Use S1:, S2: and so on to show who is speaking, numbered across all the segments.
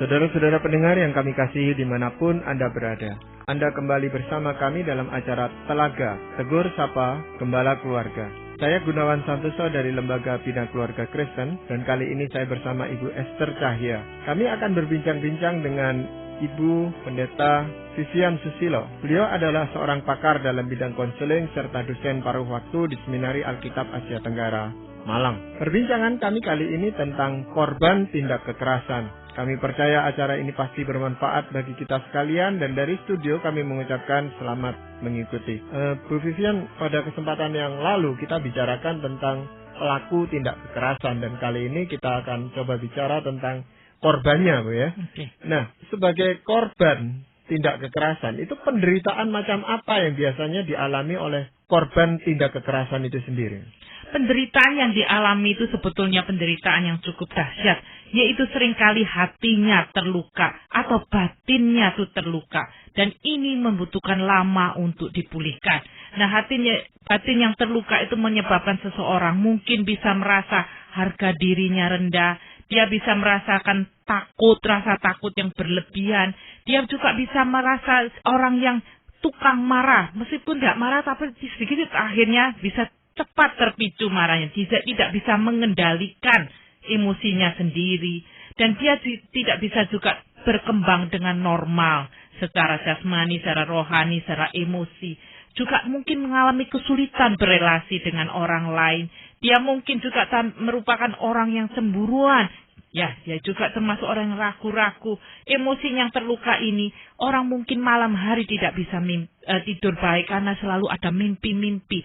S1: Saudara-saudara pendengar yang kami kasihi dimanapun Anda berada, Anda kembali bersama kami dalam acara Telaga, Tegur Sapa, Gembala Keluarga. Saya Gunawan Santoso dari Lembaga Bina Keluarga Kristen, dan kali ini saya bersama Ibu Esther Cahya. Kami akan berbincang-bincang dengan Ibu Pendeta Vivian Susilo. Beliau adalah seorang pakar dalam bidang konseling serta dosen paruh waktu di Seminari Alkitab Asia Tenggara, Malang. Perbincangan kami kali ini tentang korban tindak kekerasan. Kami percaya acara ini pasti bermanfaat bagi kita sekalian, dan dari studio kami mengucapkan selamat mengikuti. Bu Vivian, pada kesempatan yang lalu kita bicarakan tentang pelaku tindak kekerasan, dan kali ini kita akan coba bicara tentang korbannya, Bu ya.
S2: Okay.
S1: Nah, sebagai korban tindak kekerasan, itu penderitaan macam apa yang biasanya dialami oleh korban tindak kekerasan itu sendiri?
S2: Penderitaan yang dialami itu sebetulnya penderitaan yang cukup dahsyat, yaitu seringkali hatinya terluka atau batinnya itu terluka, dan ini membutuhkan lama untuk dipulihkan. Nah, batin yang terluka itu menyebabkan seseorang mungkin bisa merasa harga dirinya rendah, dia bisa merasakan rasa takut yang berlebihan, dia juga bisa merasa orang yang tukang marah, meskipun tidak marah tapi sedikit akhirnya bisa cepat terpicu marahnya, tidak bisa mengendalikan emosinya sendiri, dan dia tidak bisa juga berkembang dengan normal secara jasmani, secara rohani, secara emosi. Juga mungkin mengalami kesulitan berelasi dengan orang lain. Dia mungkin juga merupakan orang yang cemburuan. Ya, dia juga termasuk orang yang ragu-ragu. Emosi yang terluka ini, orang mungkin malam hari tidak bisa tidur baik karena selalu ada mimpi-mimpi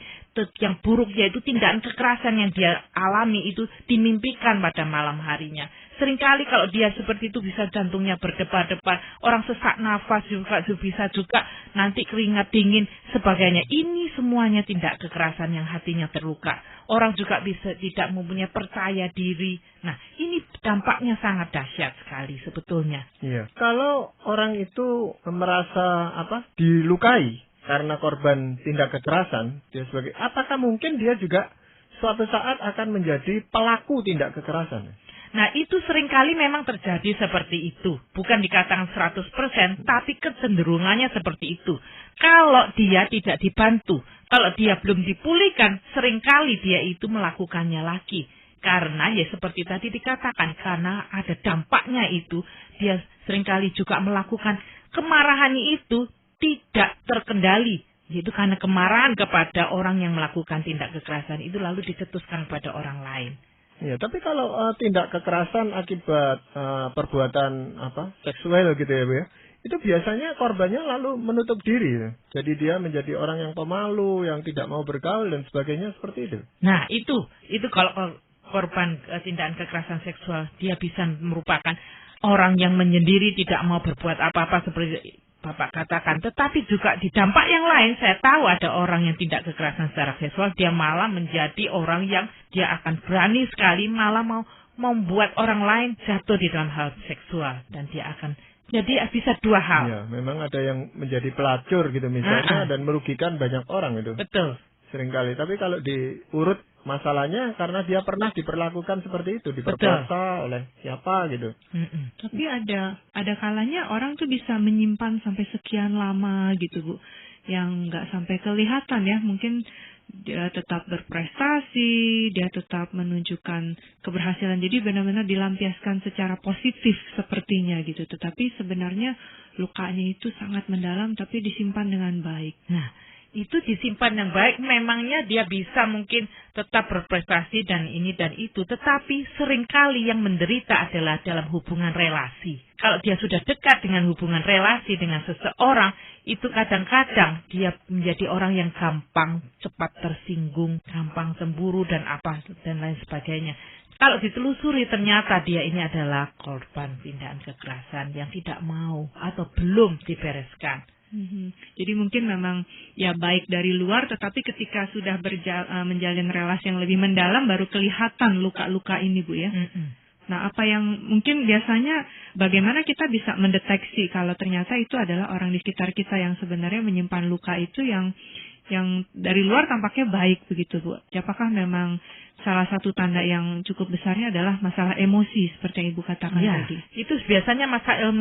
S2: yang buruk, yaitu tindakan kekerasan yang dia alami itu dimimpikan pada malam harinya. Seringkali kalau dia seperti itu bisa jantungnya berdebar-debar, orang sesak nafas juga bisa juga nanti keringat dingin sebagainya. Ini semuanya tindak kekerasan yang hatinya terluka. Orang juga bisa tidak mempunyai percaya diri. Nah, ini dampaknya sangat dahsyat sekali sebetulnya.
S1: Iya. Kalau orang itu merasa dilukai karena korban tindak kekerasan, dia apakah mungkin dia juga suatu saat akan menjadi pelaku tindak kekerasan?
S2: Nah, itu seringkali memang terjadi seperti itu. Bukan dikatakan 100%, tapi kecenderungannya seperti itu. Kalau dia tidak dibantu, kalau dia belum dipulihkan, seringkali dia itu melakukannya lagi. Karena ya seperti tadi dikatakan, karena ada dampaknya itu, dia seringkali juga melakukan kemarahan itu tidak terkendali. Yaitu karena kemarahan kepada orang yang melakukan tindak kekerasan itu lalu dicetuskan pada orang lain.
S1: Ya, tapi kalau tindak kekerasan akibat perbuatan seksual gitu ya, Bu ya, itu biasanya korbannya lalu menutup diri. Jadi dia menjadi orang yang pemalu, yang tidak mau bergaul dan sebagainya seperti itu.
S2: Nah, itu kalau korban tindakan kekerasan seksual, dia bisa merupakan orang yang menyendiri, tidak mau berbuat apa-apa seperti Bapak katakan. Tetapi juga di dampak yang lain, saya tahu ada orang yang tidak kekerasan secara seksual, dia malah menjadi orang yang dia akan berani sekali, malah mau membuat orang lain jatuh di dalam hal seksual. Dan dia akan, jadi bisa dua hal.
S1: Ya, memang ada yang menjadi pelacur gitu misalnya, dan merugikan banyak orang itu.
S2: Betul.
S1: Seringkali. Tapi kalau diurut masalahnya karena dia pernah diperlakukan seperti itu, diperkosa oleh siapa gitu.
S3: Tapi ada kalanya orang tuh bisa menyimpan sampai sekian lama gitu, Bu, yang nggak sampai kelihatan ya. Mungkin dia tetap berprestasi, dia tetap menunjukkan keberhasilan, jadi benar-benar dilampiaskan secara positif sepertinya gitu. Tetapi sebenarnya lukanya itu sangat mendalam, tapi disimpan dengan baik.
S2: Nah, itu disimpan yang baik, memangnya dia bisa mungkin tetap berprestasi dan ini dan itu. Tetapi seringkali yang menderita adalah dalam hubungan relasi. Kalau dia sudah dekat dengan hubungan relasi dengan seseorang, itu kadang-kadang dia menjadi orang yang gampang cepat tersinggung, gampang cemburu dan lain sebagainya. Kalau ditelusuri ternyata dia ini adalah korban tindakan kekerasan yang tidak mau atau belum dibereskan.
S3: Jadi mungkin memang ya baik dari luar, tetapi ketika sudah menjalin relasi yang lebih mendalam baru kelihatan luka-luka ini, Bu ya. Nah, apa yang mungkin biasanya bagaimana kita bisa mendeteksi kalau ternyata itu adalah orang di sekitar kita yang sebenarnya menyimpan luka itu yang yang dari luar tampaknya baik begitu Bu. Apakah memang salah satu tanda yang cukup besarnya adalah masalah emosi seperti yang Ibu katakan
S2: Ya,
S3: tadi?
S2: itu biasanya masalah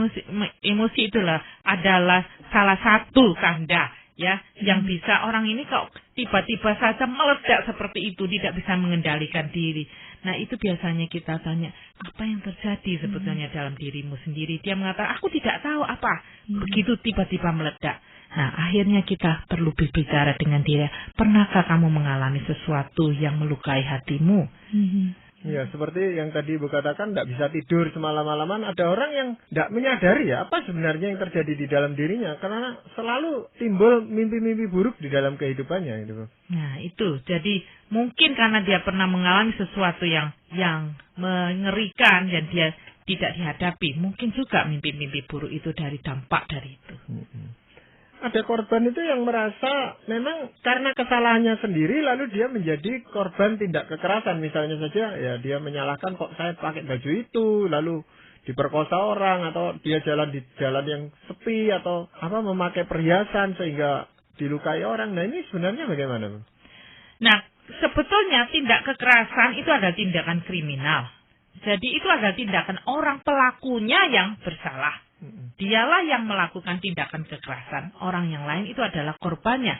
S2: emosi itulah adalah salah satu tanda ya yang bisa orang ini kok tiba-tiba saja meledak seperti itu, tidak bisa mengendalikan diri. Nah, itu biasanya kita tanya, apa yang terjadi sebetulnya dalam dirimu sendiri? Dia mengatakan, aku tidak tahu apa. Begitu tiba-tiba meledak. Nah, akhirnya kita perlu berbicara dengan dia. Pernahkah kamu mengalami sesuatu yang melukai hatimu?
S1: Ya, seperti yang tadi Ibu katakan, tidak bisa tidur semalam-malaman. Ada orang yang tidak menyadari ya apa sebenarnya yang terjadi di dalam dirinya, karena selalu timbul mimpi-mimpi buruk di dalam kehidupannya. Gitu.
S2: Nah, itu. Jadi mungkin karena dia pernah mengalami sesuatu yang mengerikan dan dia tidak dihadapi. Mungkin juga mimpi-mimpi buruk itu dari dampak dari itu.
S1: Ada korban itu yang merasa memang karena kesalahannya sendiri lalu dia menjadi korban tindak kekerasan. Misalnya saja ya dia menyalahkan kok saya pakai baju itu lalu diperkosa orang, atau dia jalan di jalan yang sepi, atau memakai perhiasan sehingga dilukai orang. Nah, ini sebenarnya bagaimana, Bu?
S2: Nah, sebetulnya tindak kekerasan itu adalah tindakan kriminal. Jadi itu adalah tindakan orang pelakunya yang bersalah. Dialah yang melakukan tindakan kekerasan. Orang yang lain itu adalah korbannya.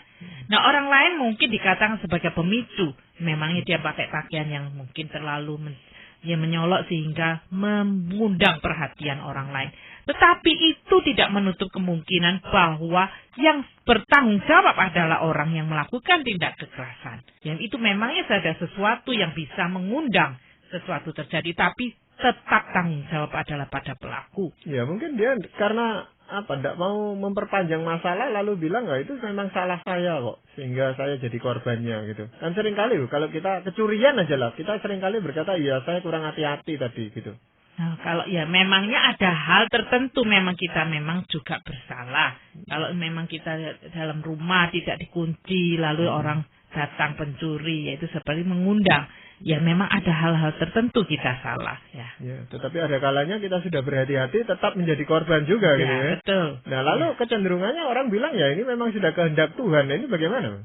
S2: Nah, orang lain mungkin dikatakan sebagai pemicu. Memangnya dia pakai pakaian yang mungkin terlalu menyolok sehingga mengundang perhatian orang lain. Tetapi itu tidak menutup kemungkinan bahwa yang bertanggung jawab adalah orang yang melakukan tindak kekerasan. Yang itu memangnya ada sesuatu yang bisa mengundang sesuatu terjadi, tapi tetap tanggung jawab adalah pada pelaku.
S1: Ya, mungkin dia karena tidak mau memperpanjang masalah lalu bilang, itu memang salah saya kok, sehingga saya jadi korbannya gitu. Kan seringkali kalau kita kecurian aja lah, kita seringkali berkata, iya saya kurang hati-hati tadi gitu.
S2: Nah, kalau ya memangnya ada hal tertentu memang kita memang juga bersalah. Kalau memang kita dalam rumah tidak dikunci lalu orang datang pencuri, yaitu seperti mengundang. Ya memang ada hal-hal tertentu kita salah ya.
S1: Ya, tetapi ada kalanya kita sudah berhati-hati tetap menjadi korban juga gitu ya.
S2: Betul.
S1: Nah, lalu kecenderungannya orang bilang ya ini memang sudah kehendak Tuhan. Nah, ini bagaimana?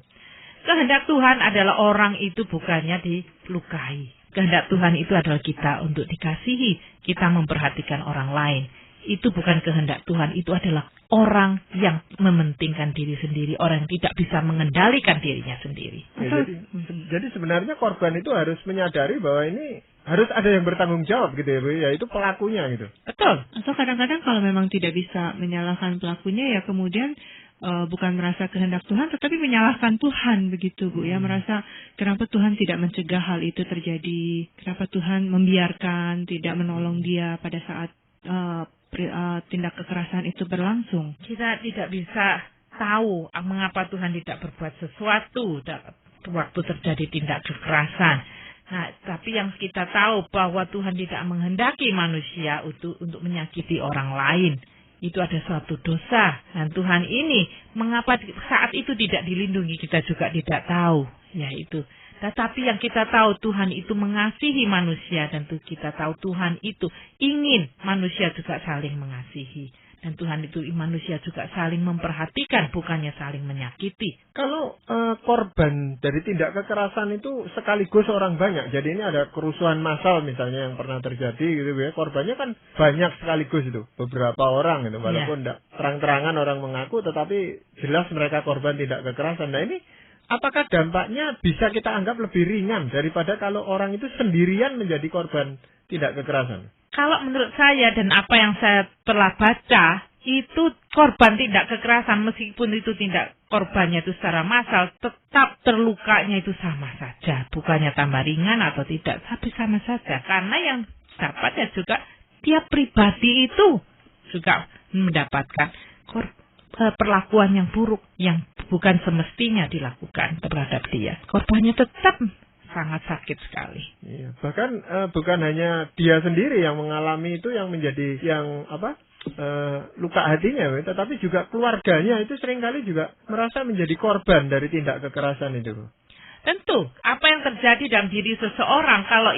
S2: Kehendak Tuhan adalah orang itu bukannya dilukai. Kehendak Tuhan itu adalah kita untuk dikasihi, kita memperhatikan orang lain. Itu bukan kehendak Tuhan, itu adalah orang yang mementingkan diri sendiri, orang yang tidak bisa mengendalikan dirinya sendiri.
S1: Ya, jadi sebenarnya korban itu harus menyadari bahwa ini harus ada yang bertanggung jawab gitu ya, Bu, yaitu pelakunya gitu.
S2: Betul.
S3: Atau kadang-kadang kalau memang tidak bisa menyalahkan pelakunya, ya kemudian bukan merasa kehendak Tuhan, tetapi menyalahkan Tuhan begitu, Bu. Ya, merasa kenapa Tuhan tidak mencegah hal itu terjadi, kenapa Tuhan membiarkan, tidak menolong dia pada saat tindak kekerasan itu berlangsung.
S2: Kita tidak bisa tahu mengapa Tuhan tidak berbuat sesuatu waktu terjadi tindak kekerasan. Nah, tapi yang kita tahu bahwa Tuhan tidak menghendaki manusia untuk menyakiti orang lain. Itu ada suatu dosa. Dan Tuhan ini mengapa saat itu tidak dilindungi kita juga tidak tahu. Ya itu. Tetapi yang kita tahu Tuhan itu mengasihi manusia, dan kita tahu Tuhan itu ingin manusia juga saling mengasihi. Dan Tuhan itu manusia juga saling memperhatikan, bukannya saling menyakiti.
S1: Kalau korban dari tindak kekerasan itu sekaligus orang banyak, jadi ini ada kerusuhan massal misalnya yang pernah terjadi gitu ya, korbannya kan banyak sekaligus itu, beberapa orang gitu, walaupun tidak terang-terangan orang mengaku, tetapi jelas mereka korban tindak kekerasan. Nah, ini apakah dampaknya bisa kita anggap lebih ringan daripada kalau orang itu sendirian menjadi korban tindak kekerasan?
S2: Kalau menurut saya dan apa yang saya telah baca, itu korban tindak kekerasan, meskipun itu tindak korbannya itu secara massal, tetap terlukanya itu sama saja. Bukannya tambah ringan atau tidak, tapi sama saja. Karena yang dapatnya juga, dia pribadi itu juga mendapatkan perlakuan yang buruk, yang bukan semestinya dilakukan terhadap dia. Korbannya tetap sangat sakit sekali.
S1: Iya, bahkan bukan hanya dia sendiri yang mengalami itu yang menjadi luka hatinya, tetapi juga keluarganya itu seringkali juga merasa menjadi korban dari tindak kekerasan itu.
S2: Tentu, apa yang terjadi dalam diri seseorang, kalau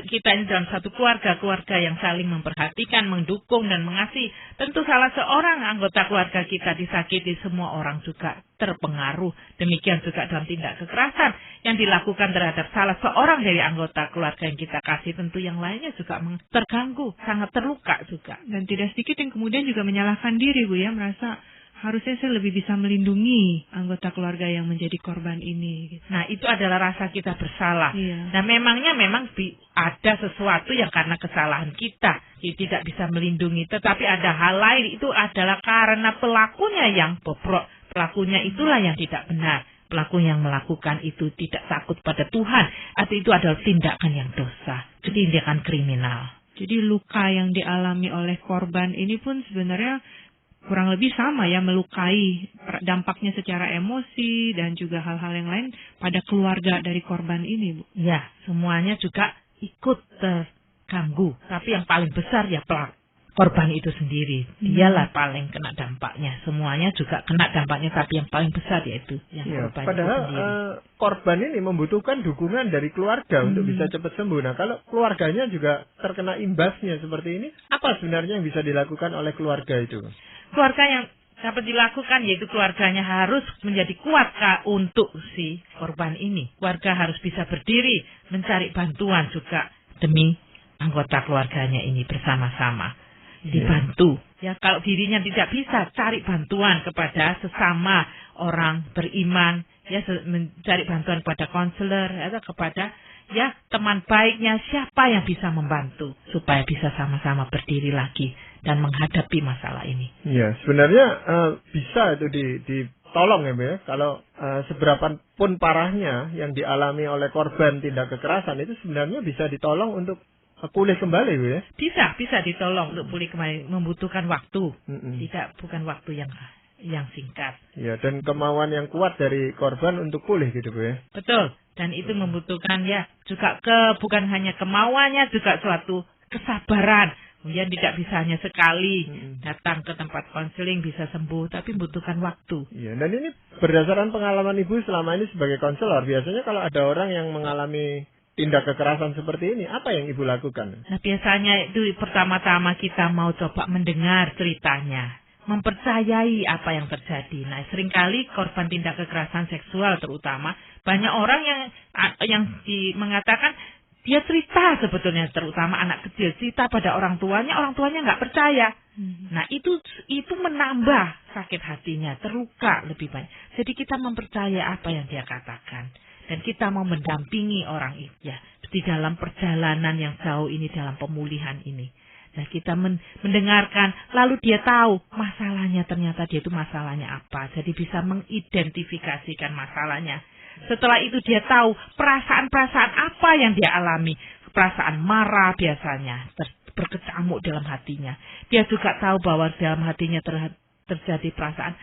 S2: kita ini dalam satu keluarga yang saling memperhatikan, mendukung, dan mengasihi, tentu salah seorang anggota keluarga kita disakiti, semua orang juga terpengaruh. Demikian juga dalam tindak kekerasan yang dilakukan terhadap salah seorang dari anggota keluarga yang kita kasih, tentu yang lainnya juga terganggu, sangat terluka juga.
S3: Dan tidak sedikit yang kemudian juga menyalahkan diri, Bu, ya, merasa harusnya saya lebih bisa melindungi anggota keluarga yang menjadi korban ini. Gitu.
S2: Nah, itu adalah rasa kita bersalah.
S3: Iya.
S2: Nah, memang ada sesuatu yang karena kesalahan kita tidak bisa melindungi. Tetapi ada hal lain, itu adalah karena pelakunya yang bobrok. Pelakunya itulah yang tidak benar. Pelaku yang melakukan itu tidak takut pada Tuhan. Atau itu adalah tindakan yang dosa. Tindakan kriminal.
S3: Jadi luka yang dialami oleh korban ini pun sebenarnya kurang lebih sama ya, melukai, dampaknya secara emosi dan juga hal-hal yang lain pada keluarga dari korban ini, Bu.
S2: Ya, semuanya juga ikut terganggu. Tapi yang paling besar ya korban itu sendiri. Dialah paling kena dampaknya. Semuanya juga kena dampaknya, tapi yang paling besar yaitu yang korban
S1: padahal,
S2: itu sendiri.
S1: Korban ini membutuhkan dukungan dari keluarga untuk bisa cepat sembuh. Nah, kalau keluarganya juga terkena imbasnya seperti ini, apa sebenarnya yang bisa dilakukan oleh keluarga itu?
S2: Keluarga yang dapat dilakukan yaitu keluarganya harus menjadi kuat untuk si korban ini. Keluarga harus bisa berdiri, mencari bantuan juga demi anggota keluarganya ini bersama-sama. Dibantu. Ya, kalau dirinya tidak bisa, cari bantuan kepada sesama orang beriman. Ya, mencari bantuan kepada konselor atau kepada teman baiknya, siapa yang bisa membantu supaya bisa sama-sama berdiri lagi dan menghadapi masalah ini.
S1: Iya, sebenarnya bisa itu ditolong ya, Bu, ya. Kalau seberapa pun parahnya yang dialami oleh korban tindak kekerasan itu sebenarnya bisa ditolong untuk pulih kembali, Bu, ya.
S2: Bisa ditolong untuk pulih kembali, membutuhkan waktu. Bukan waktu yang singkat.
S1: Ya, dan kemauan yang kuat dari korban untuk pulih gitu, Bu, ya.
S2: Betul. Dan itu membutuhkan juga bukan hanya kemauannya, juga suatu kesabaran. Kemudian tidak bisa hanya sekali datang ke tempat konseling bisa sembuh, tapi membutuhkan waktu.
S1: Iya, dan ini berdasarkan pengalaman Ibu selama ini sebagai konselor, biasanya kalau ada orang yang mengalami tindak kekerasan seperti ini, apa yang Ibu lakukan?
S2: Nah, biasanya itu pertama-tama kita mau coba mendengar ceritanya, mempercayai apa yang terjadi. Nah, seringkali korban tindak kekerasan seksual terutama, banyak orang yang mengatakan dia cerita sebetulnya, terutama anak kecil, cerita pada orang tuanya nggak percaya. Nah, itu menambah sakit hatinya, terluka lebih banyak. Jadi kita mempercayai apa yang dia katakan. Dan kita mau mendampingi orang itu ya di dalam perjalanan yang jauh ini, dalam pemulihan ini. Nah, kita mendengarkan, lalu dia tahu masalahnya, ternyata dia itu masalahnya apa. Jadi bisa mengidentifikasikan masalahnya. Setelah itu dia tahu perasaan-perasaan apa yang dia alami. Perasaan marah biasanya berkecamuk dalam hatinya. Dia juga tahu bahwa dalam hatinya terjadi perasaan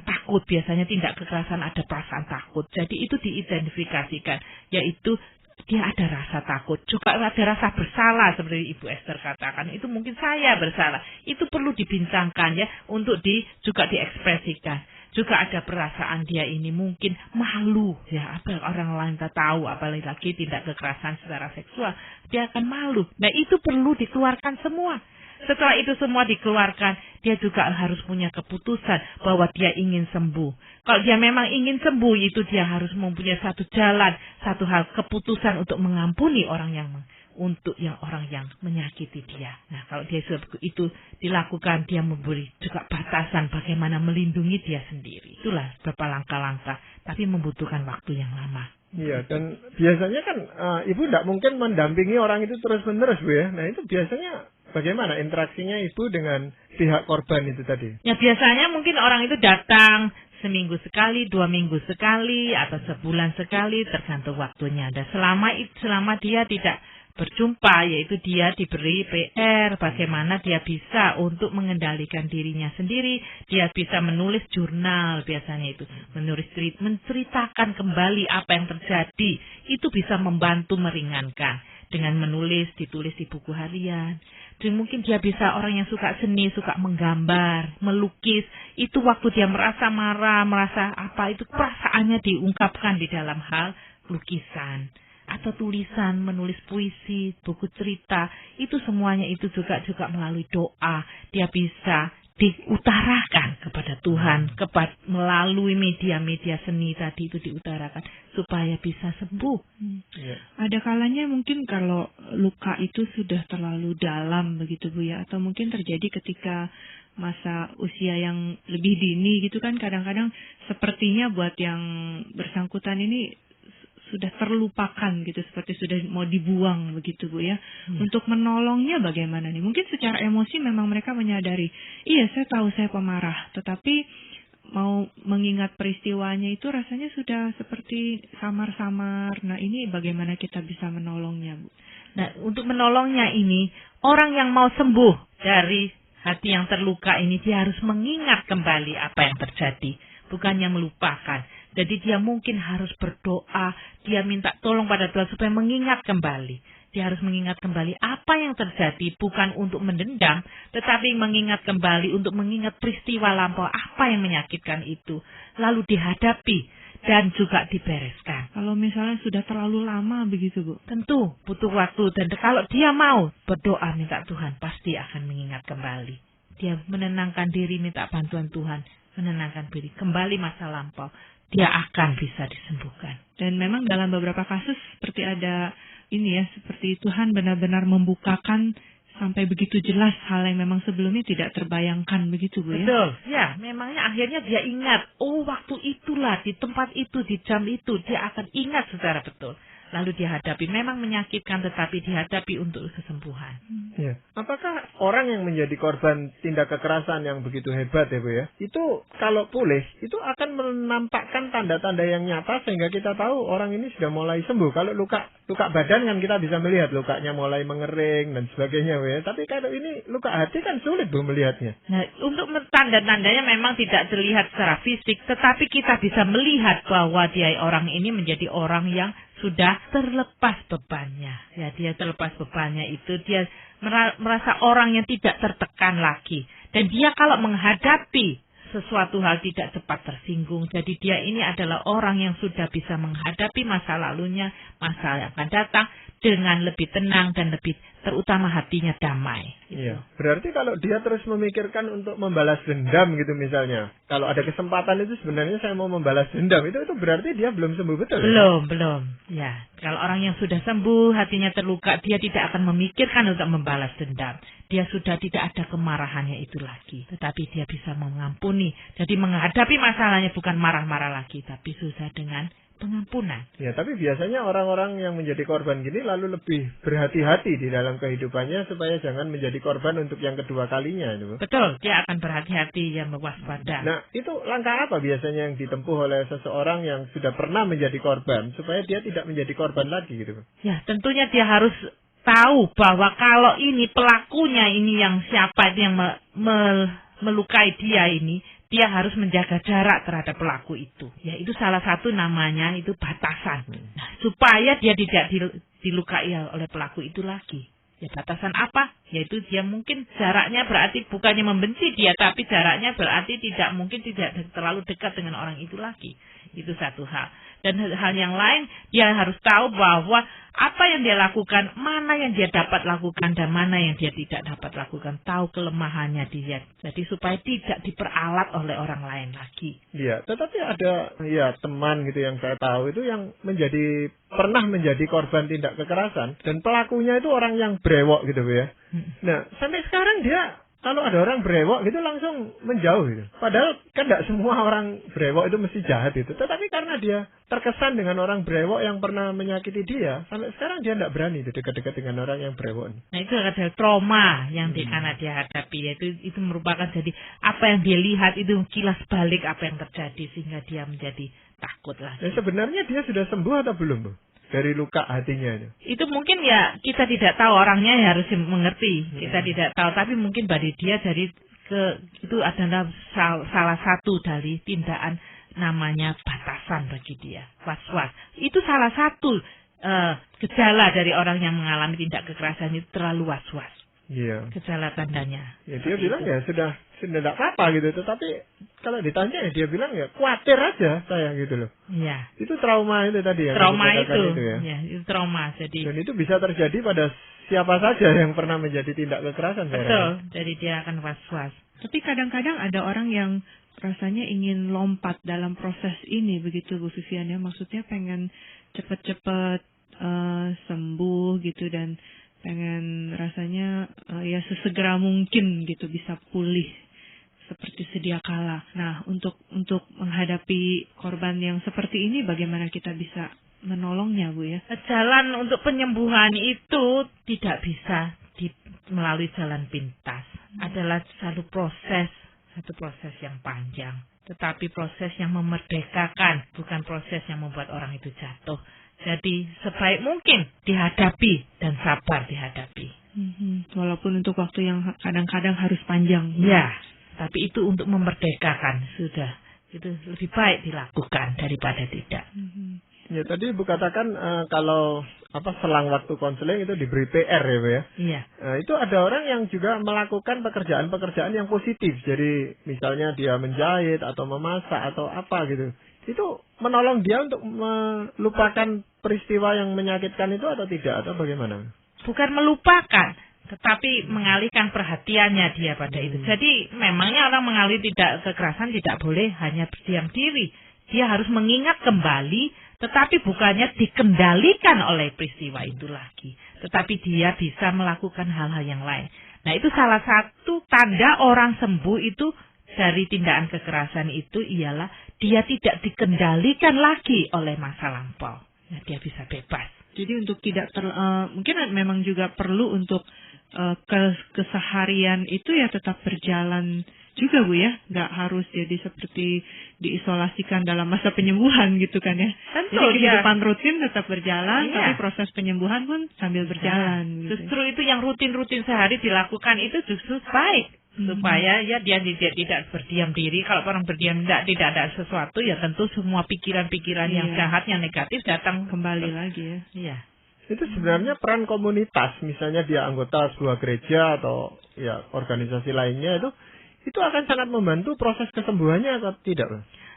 S2: takut. Biasanya tindak kekerasan ada perasaan takut. Jadi itu diidentifikasikan, yaitu dia ada rasa takut, juga ada rasa bersalah seperti Ibu Esther katakan. Itu mungkin saya bersalah. Itu perlu dibincangkan ya, untuk juga diekspresikan. Juga ada perasaan dia ini mungkin malu ya, apa yang orang lain tak tahu, apalagi lagi tindak kekerasan secara seksual, dia akan malu. Nah, itu perlu dikeluarkan semua. Setelah itu semua dikeluarkan, dia juga harus punya keputusan bahwa dia ingin sembuh. Kalau dia memang ingin sembuh, itu dia harus mempunyai satu jalan, satu hal keputusan untuk mengampuni orang yang menyakiti dia. Nah, kalau dia itu dilakukan, dia memberi juga batasan bagaimana melindungi dia sendiri. Itulah beberapa langkah-langkah, tapi membutuhkan waktu yang lama.
S1: Iya, dan biasanya kan Ibu tidak mungkin mendampingi orang itu terus-menerus, Bu, ya. Nah, itu biasanya bagaimana interaksinya Ibu dengan pihak korban itu tadi? Ya,
S2: biasanya mungkin orang itu datang seminggu sekali, 2 minggu sekali, atau sebulan sekali, tergantung waktunya. Dan selama dia tidak berjumpa, yaitu dia diberi PR, bagaimana dia bisa untuk mengendalikan dirinya sendiri. Dia bisa menulis jurnal, biasanya itu menceritakan kembali apa yang terjadi. Itu bisa membantu meringankan dengan ditulis di buku harian. Dan mungkin dia bisa, orang yang suka seni, suka menggambar, melukis, itu waktu dia merasa marah, merasa apa, itu perasaannya diungkapkan di dalam hal lukisan atau tulisan, menulis puisi, buku cerita, itu semuanya itu juga melalui doa dia bisa diutarakan kepada Tuhan, melalui media-media seni tadi itu diutarakan supaya bisa sembuh.
S3: Ada kalanya mungkin kalau luka itu sudah terlalu dalam begitu Bu ya, atau mungkin terjadi ketika masa usia yang lebih dini gitu kan, kadang-kadang sepertinya buat yang bersangkutan ini sudah terlupakan gitu, seperti sudah mau dibuang begitu Bu ya. Untuk menolongnya bagaimana nih? Mungkin secara emosi memang mereka menyadari, iya saya tahu saya pemarah, tetapi mau mengingat peristiwanya itu rasanya sudah seperti samar-samar. Nah ini bagaimana kita bisa menolongnya Bu?
S2: Nah untuk menolongnya ini, orang yang mau sembuh dari hati yang terluka ini, dia harus mengingat kembali apa yang terjadi, bukannya melupakan. Jadi dia mungkin harus berdoa, dia minta tolong pada Tuhan supaya mengingat kembali. Dia harus mengingat kembali apa yang terjadi, bukan untuk mendendam, tetapi mengingat kembali untuk mengingat peristiwa lampau apa yang menyakitkan itu. Lalu dihadapi dan juga dibereskan.
S3: Kalau misalnya sudah terlalu lama begitu Bu?
S2: Tentu butuh waktu, dan kalau dia mau berdoa minta Tuhan, pasti akan mengingat kembali. Dia menenangkan diri, minta bantuan Tuhan, menenangkan diri, kembali masa lampau. Dia akan bisa disembuhkan.
S3: Dan memang dalam beberapa kasus seperti ada ini ya, seperti Tuhan benar-benar membukakan sampai begitu jelas hal yang memang sebelumnya tidak terbayangkan begitu Bu ya.
S2: Betul. Ya, memangnya akhirnya dia ingat, oh waktu itulah, di tempat itu, di jam itu, dia akan ingat secara betul. Lalu dihadapi, memang menyakitkan tetapi dihadapi untuk kesembuhan.
S1: Ya. Apakah orang yang menjadi korban tindak kekerasan yang begitu hebat ya Bu ya, itu kalau pulih, itu akan menampakkan tanda-tanda yang nyata sehingga kita tahu orang ini sudah mulai sembuh. Kalau luka badan kan kita bisa melihat lukanya mulai mengering dan sebagainya Bu ya. Tapi kalau ini luka hati kan sulit Bu melihatnya.
S2: Nah, untuk tanda-tandanya memang tidak terlihat secara fisik, tetapi kita bisa melihat bahwa dia orang ini menjadi orang yang sudah terlepas bebannya. Ya, dia terlepas bebannya itu, dia merasa orang yang tidak tertekan lagi. Dan dia kalau menghadapi sesuatu hal tidak cepat tersinggung. Jadi dia ini adalah orang yang sudah bisa menghadapi masa lalunya, masa yang akan datang dengan lebih tenang dan lebih terutama hatinya damai.
S1: Iya. Berarti kalau dia terus memikirkan untuk membalas dendam gitu misalnya, kalau ada kesempatan itu sebenarnya saya mau membalas dendam, itu berarti dia belum sembuh betul.
S2: Belum. Ya, kalau orang yang sudah sembuh, hatinya terluka, dia tidak akan memikirkan untuk membalas dendam. Dia sudah tidak ada kemarahannya itu lagi, tetapi dia bisa mengampuni. Jadi menghadapi masalahnya bukan marah-marah lagi, tapi susah dengan pengampunan.
S1: Ya, tapi biasanya orang-orang yang menjadi korban gini lalu lebih berhati-hati di dalam kehidupannya supaya jangan menjadi korban untuk yang kedua kalinya.
S2: Betul, dia akan berhati-hati yang waspada.
S1: Nah, itu langkah apa biasanya yang ditempuh oleh seseorang yang sudah pernah menjadi korban supaya dia tidak menjadi korban lagi gitu?
S2: Ya, tentunya dia harus tahu bahwa kalau ini pelakunya ini yang siapa itu yang melukai dia ini, dia harus menjaga jarak terhadap pelaku itu. Ya, itu salah satu namanya itu batasan. Nah, supaya dia tidak dilukai oleh pelaku itu lagi. Ya, batasan apa? Yaitu dia mungkin jaraknya berarti bukannya membenci dia, tapi jaraknya berarti tidak terlalu dekat dengan orang itu lagi. Itu satu hal. Dan hal yang lain, dia harus tahu bahwa apa yang dia lakukan, mana yang dia dapat lakukan dan mana yang dia tidak dapat lakukan. Tahu kelemahannya dia. Jadi supaya tidak diperalat oleh orang lain lagi.
S1: Iya, tetapi ada teman gitu yang saya tahu itu yang pernah menjadi korban tindak kekerasan dan pelakunya itu orang yang brewok gitu ya. Nah, sampai sekarang dia kalau ada orang brewok gitu langsung menjauh gitu. Padahal kan tidak semua orang brewok itu mesti jahat itu. Tetapi karena dia terkesan dengan orang brewok yang pernah menyakiti dia, sampai sekarang dia tidak berani dekat-dekat dengan orang yang brewok.
S2: Nah, itu adalah trauma yang karena dia hadapi. Itu merupakan jadi apa yang dia lihat itu kilas balik apa yang terjadi sehingga dia menjadi takut lagi.
S1: Nah, sebenarnya dia sudah sembuh atau belum, Bu? Dari luka hatinya
S2: itu mungkin ya kita tidak tahu, orangnya harus mengerti. Kita tidak tahu, tapi mungkin bagi dia itu adalah salah satu dari tindakan namanya batasan bagi dia, was-was. Itu salah satu gejala dari orang yang mengalami tindak kekerasan itu terlalu was-was.
S1: Iya.
S2: gejala tandanya.
S1: Ya, dia
S2: Seperti
S1: bilang
S2: itu.
S1: ya sudah tidak apa-apa gitu. Tetapi kalau ditanya ya dia bilang ya khawatir aja saya gitu loh.
S2: Iya.
S1: Itu trauma itu tadi ya.
S2: Trauma
S1: dikatakan
S2: itu,
S1: ya.
S2: ya, itu trauma. Jadi
S1: Dan itu bisa terjadi pada siapa saja yang pernah menjadi tindak kekerasan. saya
S2: betul.
S1: rasa.
S2: Jadi dia akan was-was.
S3: Tapi kadang-kadang ada orang yang rasanya ingin lompat dalam proses ini begitu Bu Vivian ya. Maksudnya pengen cepet-cepet sembuh gitu dan pengen rasanya ya sesegera mungkin gitu bisa pulih seperti sedia kala. Nah, untuk menghadapi korban yang seperti ini bagaimana kita bisa menolongnya, Bu ya?
S2: Jalan untuk penyembuhan itu tidak bisa melalui jalan pintas. Adalah satu proses yang panjang. Tetapi proses yang memerdekakan, bukan proses yang membuat orang itu jatuh. Jadi sebaik mungkin dihadapi dan sabar dihadapi.
S3: Walaupun untuk waktu yang kadang-kadang harus panjang.
S2: Ya, tapi itu untuk memerdekakan sudah. Itu lebih baik dilakukan daripada tidak.
S1: Ya tadi Ibu katakan kalau selang waktu konseling itu diberi PR ya Bu ya.
S2: Iya.
S1: Itu ada orang yang juga melakukan pekerjaan-pekerjaan yang positif. Jadi misalnya dia menjahit atau memasak atau apa gitu. Itu menolong dia untuk melupakan peristiwa yang menyakitkan itu atau tidak atau bagaimana?
S2: Bukan melupakan, tetapi mengalihkan perhatiannya dia pada itu. Jadi memangnya orang mengalih kekerasan tidak boleh hanya berdiam diri. Dia harus mengingat kembali, tetapi bukannya dikendalikan oleh peristiwa itu lagi. Tetapi dia bisa melakukan hal-hal yang lain. Nah, itu salah satu tanda orang sembuh itu dari tindakan kekerasan itu ialah dia tidak dikendalikan lagi oleh masa lampau. Nah, dia bisa bebas.
S3: Jadi untuk tidak mungkin memang juga perlu untuk keseharian itu ya tetap berjalan juga Bu ya, nggak harus jadi seperti diisolasikan dalam masa penyembuhan gitu kan ya.
S2: Tentu,
S3: jadi kehidupan rutin tetap berjalan,
S2: Iya.
S3: tapi proses penyembuhan pun sambil berjalan. Gitu.
S2: Justru itu yang rutin-rutin sehari dilakukan itu justru baik. Supaya ya dia tidak berdiam diri. Kalau orang berdiam tidak ada sesuatu ya tentu semua pikiran-pikiran yang jahat, yang negatif datang
S3: kembali lagi ya.
S2: Iya.
S1: Itu sebenarnya peran komunitas, misalnya dia anggota sebuah gereja atau ya organisasi lainnya itu akan sangat membantu proses kesembuhannya atau tidak?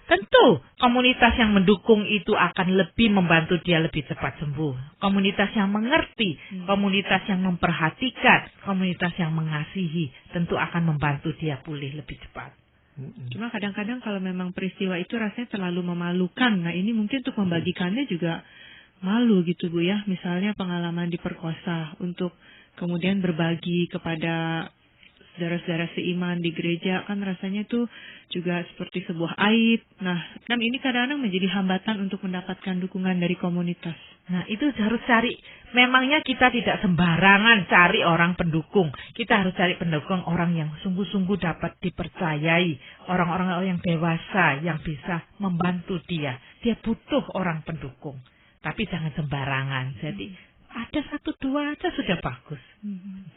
S2: Tentu, komunitas yang mendukung itu akan lebih membantu dia lebih cepat sembuh. Komunitas yang mengerti, komunitas yang memperhatikan, komunitas yang mengasihi, tentu akan membantu dia pulih lebih cepat.
S3: Cuma kadang-kadang kalau memang peristiwa itu rasanya terlalu memalukan, nah ini mungkin untuk membagikannya juga malu gitu Bu ya. Misalnya pengalaman diperkosa untuk kemudian berbagi kepada saudara-saudara seiman di gereja kan rasanya tuh juga seperti sebuah aib. Nah, kan ini kadang-kadang menjadi hambatan untuk mendapatkan dukungan dari komunitas.
S2: Nah, itu harus cari. Memangnya kita tidak sembarangan cari orang pendukung. Kita harus cari pendukung orang yang sungguh-sungguh dapat dipercayai. Orang-orang yang dewasa yang bisa membantu dia. Dia butuh orang pendukung. Tapi jangan sembarangan. Jadi ada 1-2 aja sudah bagus.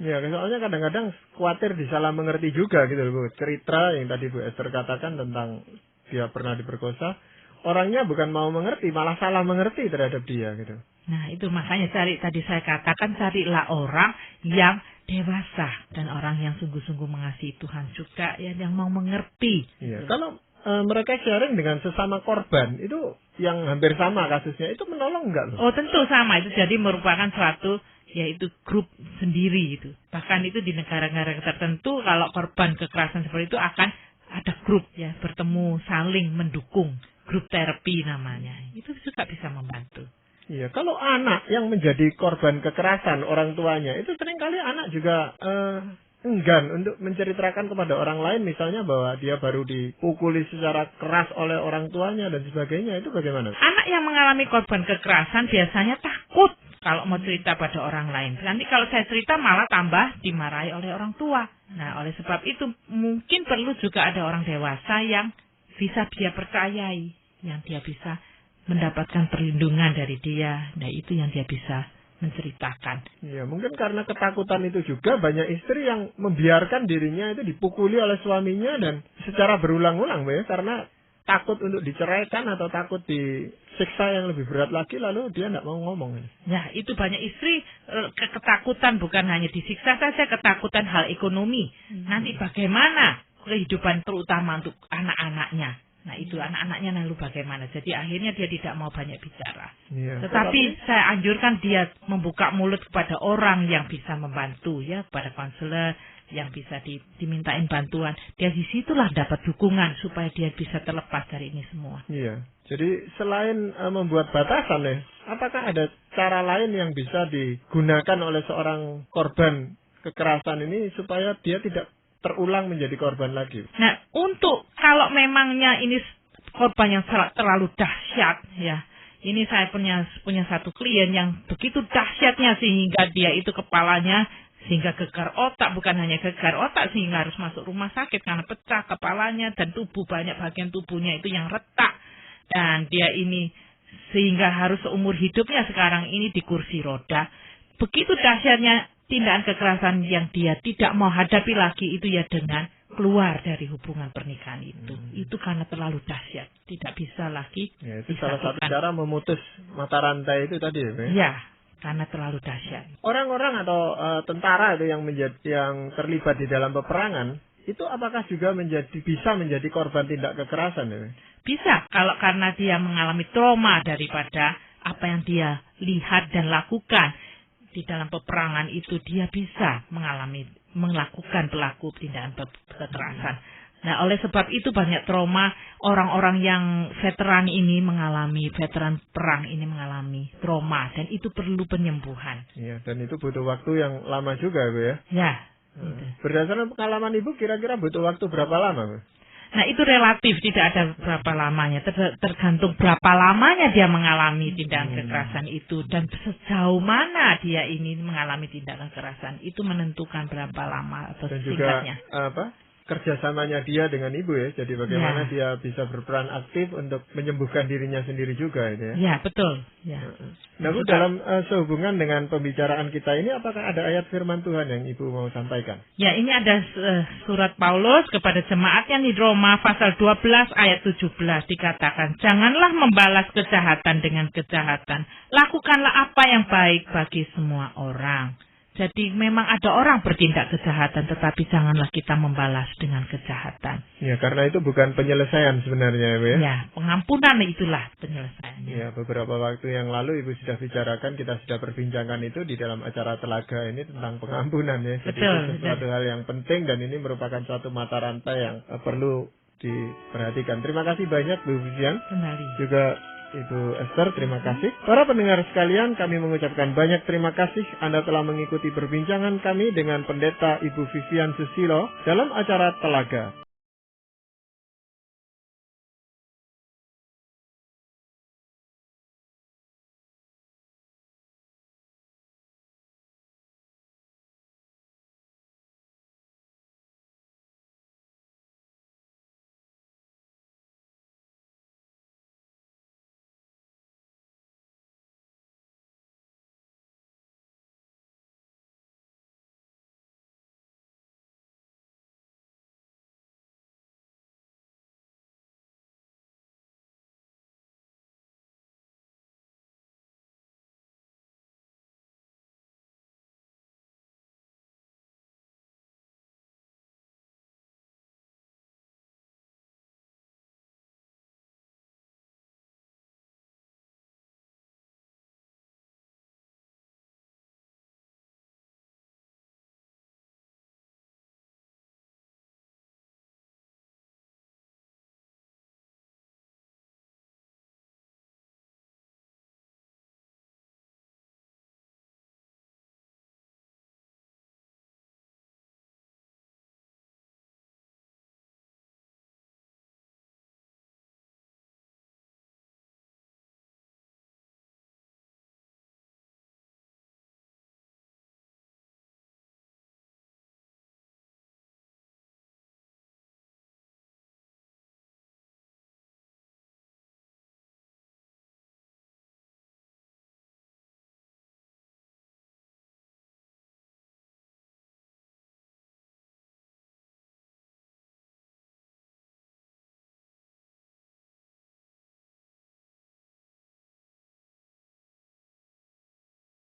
S1: Ya, soalnya kadang-kadang khawatir disalah mengerti juga gitu Bu. Cerita yang tadi Bu Esther katakan tentang dia pernah diperkosa, orangnya bukan mau mengerti, malah salah mengerti terhadap dia gitu.
S2: Nah, itu makanya tadi saya katakan carilah orang yang dewasa dan orang yang sungguh-sungguh mengasihi Tuhan juga ya, yang mau mengerti.
S1: Iya, kalau mereka sharing dengan sesama korban itu yang hampir sama kasusnya itu menolong enggak loh?
S2: Oh tentu sama, itu jadi merupakan suatu yaitu grup sendiri itu. Bahkan itu di negara-negara tertentu kalau korban kekerasan seperti itu akan ada grup ya, bertemu saling mendukung, grup terapi namanya. Itu juga bisa membantu.
S1: Iya, kalau anak yang menjadi korban kekerasan orang tuanya itu seringkali anak juga enggan untuk menceritakan kepada orang lain misalnya bahwa dia baru dipukuli secara keras oleh orang tuanya dan sebagainya. Itu bagaimana?
S2: Anak yang mengalami korban kekerasan biasanya takut kalau mau cerita pada orang lain. Nanti kalau saya cerita malah tambah dimarahi oleh orang tua. Nah, oleh sebab itu mungkin perlu juga ada orang dewasa yang bisa dia percayai, yang dia bisa mendapatkan perlindungan dari dia. Nah, itu yang dia bisa menceritakan.
S1: Ya, mungkin karena ketakutan itu juga banyak istri yang membiarkan dirinya itu dipukuli oleh suaminya dan secara berulang-ulang ya, karena takut untuk diceraikan atau takut siksa yang lebih berat lagi, lalu dia tidak mau ngomong.
S2: Ya, itu banyak istri ketakutan, bukan hanya disiksa saja, ketakutan hal ekonomi. Nanti bagaimana kehidupan terutama untuk anak-anaknya. Nah, itu anak-anaknya lalu bagaimana. Jadi akhirnya dia tidak mau banyak bicara.
S1: Iya.
S2: Tetapi saya anjurkan dia membuka mulut kepada orang yang bisa membantu, ya, kepada konselor yang bisa dimintain bantuan. Dia disitulah dapat dukungan supaya dia bisa terlepas dari ini semua.
S1: Iya. Jadi selain membuat batasan, ya, apakah ada cara lain yang bisa digunakan oleh seorang korban kekerasan ini supaya dia tidak terulang menjadi korban lagi?
S2: Nah, untuk kalau memangnya ini korban yang terlalu dahsyat, ya, ini saya punya satu klien yang begitu dahsyatnya sehingga dia itu kepalanya sehingga gegar otak, bukan hanya gegar otak sehingga harus masuk rumah sakit karena pecah kepalanya dan tubuh, banyak bagian tubuhnya itu yang retak, dan dia ini sehingga harus seumur hidupnya sekarang ini di kursi roda. Begitu dahsyatnya tindakan kekerasan yang dia tidak mau hadapi lagi itu, ya, dengan keluar dari hubungan pernikahan itu. Itu karena terlalu dahsyat, tidak bisa lagi.
S1: Ya, itu salah satu cara memutus mata rantai itu tadi, ya?
S2: Ya, karena terlalu dahsyat.
S1: Orang-orang atau tentara itu yang terlibat di dalam peperangan itu apakah juga bisa menjadi korban tindak kekerasan, ya?
S2: Bisa, kalau karena dia mengalami trauma daripada apa yang dia lihat dan lakukan di dalam peperangan itu, dia bisa melakukan pelaku tindakan kekerasan. Nah, oleh sebab itu banyak trauma orang-orang yang veteran perang ini mengalami trauma, dan itu perlu penyembuhan.
S1: Iya, dan itu butuh waktu yang lama juga, Bu, ya?
S2: Ya.
S1: Berdasarkan pengalaman Ibu, kira-kira butuh waktu berapa lama, Bu?
S2: Nah, itu relatif, tidak ada berapa lamanya, tergantung berapa lamanya dia mengalami tindakan kekerasan itu, dan sejauh mana dia ini mengalami tindakan kekerasan itu menentukan berapa lama atau
S1: dan juga
S2: singkatnya.
S1: Kerjasamanya dia dengan Ibu, ya, jadi bagaimana dia bisa berperan aktif untuk menyembuhkan dirinya sendiri juga, ya?
S2: Ya, betul. Ya.
S1: Nah, Bu, dalam sehubungan dengan pembicaraan kita ini, apakah ada ayat firman Tuhan yang Ibu mau sampaikan?
S2: Ya, ini ada surat Paulus kepada jemaatnya di Roma pasal 12 ayat 17 dikatakan, janganlah membalas kejahatan dengan kejahatan, lakukanlah apa yang baik bagi semua orang. Jadi memang ada orang bertindak kejahatan, tetapi janganlah kita membalas dengan kejahatan.
S1: Ya, karena itu bukan penyelesaian sebenarnya, ya?
S2: Ya, pengampunan itulah penyelesaiannya.
S1: Ya, beberapa waktu yang lalu Ibu sudah bicarakan, kita sudah perbincangkan itu di dalam acara Telaga ini tentang pengampunan, ya. Jadi
S2: betul,
S1: itu sesuatu hal yang penting, dan ini merupakan suatu mata rantai yang perlu diperhatikan. Terima kasih banyak, Bu Vivian.
S2: Kembali.
S1: Juga Ibu Esther, terima kasih. Para pendengar sekalian, kami mengucapkan banyak terima kasih Anda telah mengikuti perbincangan kami dengan Pendeta Ibu Vivian Susilo dalam acara Telaga.